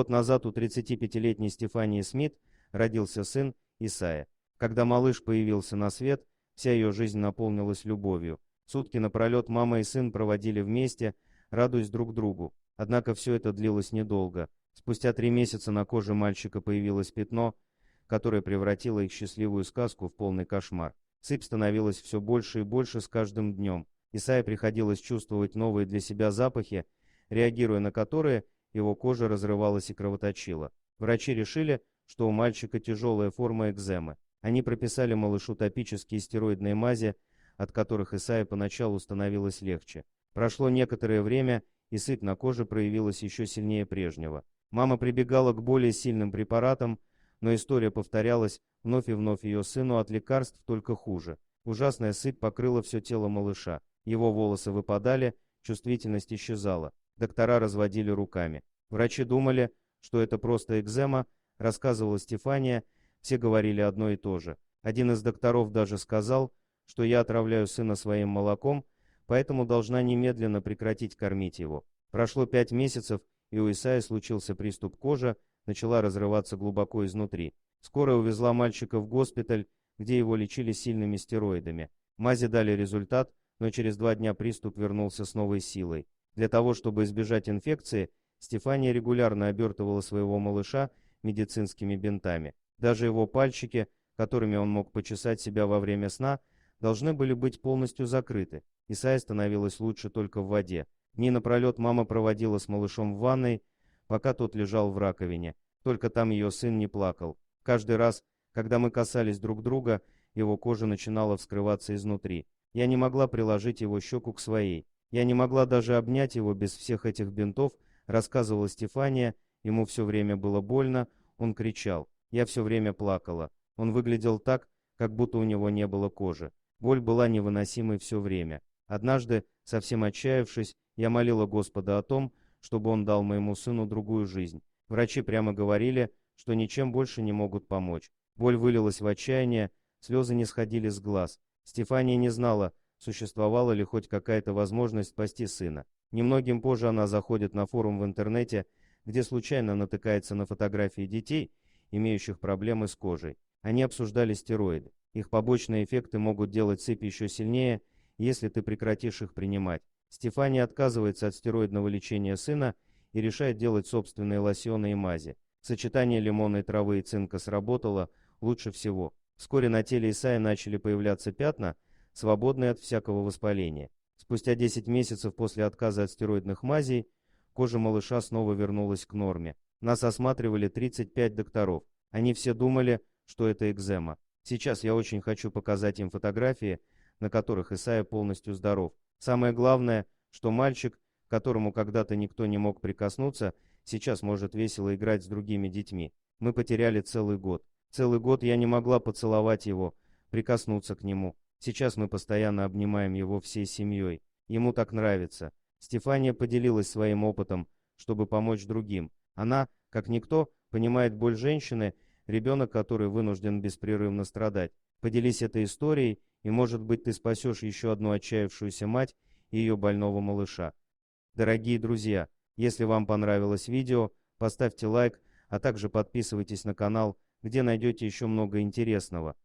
Год назад у 35-летней Стефании Смит родился сын Исайя. Когда малыш появился на свет, вся ее жизнь наполнилась любовью. Сутки напролет мама и сын проводили вместе, радуясь друг другу. Однако все это длилось недолго. Спустя 3 месяца на коже мальчика появилось пятно, которое превратило их счастливую сказку в полный кошмар. Сыпь становилась все больше и больше с каждым днем. Исайе приходилось чувствовать новые для себя запахи, реагируя на которые его кожа разрывалась и кровоточила. Врачи решили, что у мальчика тяжелая форма экземы. Они прописали малышу топические стероидные мази, от которых Исайе поначалу становилось легче. Прошло некоторое время, и сыпь на коже проявилась еще сильнее прежнего. Мама прибегала к более сильным препаратам, но история повторялась вновь и вновь, ее сыну от лекарств только хуже. Ужасная сыпь покрыла все тело малыша. Его волосы выпадали, чувствительность исчезала. Доктора разводили руками. Врачи думали, что это просто экзема, рассказывала Стефания, все говорили одно и то же. Один из докторов даже сказал, что я отравляю сына своим молоком, поэтому должна немедленно прекратить кормить его. Прошло 5 месяцев, и у Исайи случился приступ кожи, начала разрываться глубоко изнутри. Скорая увезла мальчика в госпиталь, где его лечили сильными стероидами. Мази дали результат, но через 2 дня приступ вернулся с новой силой. Для того, чтобы избежать инфекции, Стефания регулярно обертывала своего малыша медицинскими бинтами. Даже его пальчики, которыми он мог почесать себя во время сна, должны были быть полностью закрыты. Исайе становилось лучше только в воде. Дни напролет мама проводила с малышом в ванной, пока тот лежал в раковине. Только там ее сын не плакал. Каждый раз, когда мы касались друг друга, его кожа начинала вскрываться изнутри. Я не могла приложить его щеку к своей. Я не могла даже обнять его без всех этих бинтов, рассказывала Стефания. Ему все время было больно, он кричал. Я все время плакала. Он выглядел так, как будто у него не было кожи. Боль была невыносимой все время. Однажды, совсем отчаявшись, я молила Господа о том, чтобы он дал моему сыну другую жизнь. Врачи прямо говорили, что ничем больше не могут помочь. Боль вылилась в отчаяние, слезы не сходили с глаз. Стефания не знала, существовала ли хоть какая-то возможность спасти сына. Немногим позже она заходит на форум в интернете, где случайно натыкается на фотографии детей, имеющих проблемы с кожей. Они обсуждали стероиды. Их побочные эффекты могут делать сыпь еще сильнее, если ты прекратишь их принимать. Стефания отказывается от стероидного лечения сына и решает делать собственные лосьоны и мази. Сочетание лимонной травы и цинка сработало лучше всего. Вскоре на теле Исайи начали появляться пятна, свободные от всякого воспаления. Спустя 10 месяцев после отказа от стероидных мазей, кожа малыша снова вернулась к норме. Нас осматривали 35 докторов. Они все думали, что это экзема. Сейчас я очень хочу показать им фотографии, на которых Исайя полностью здоров. Самое главное, что мальчик, к которому когда-то никто не мог прикоснуться, сейчас может весело играть с другими детьми. Мы потеряли целый год. Целый год я не могла поцеловать его, прикоснуться к нему. Сейчас мы постоянно обнимаем его всей семьей. Ему так нравится. Стефания поделилась своим опытом, чтобы помочь другим. Она, как никто, понимает боль женщины, ребенок, который вынужден беспрерывно страдать. Поделись этой историей, и, может быть, ты спасешь еще одну отчаявшуюся мать и ее больного малыша. Дорогие друзья, если вам понравилось видео, поставьте лайк, а также подписывайтесь на канал, где найдете еще много интересного.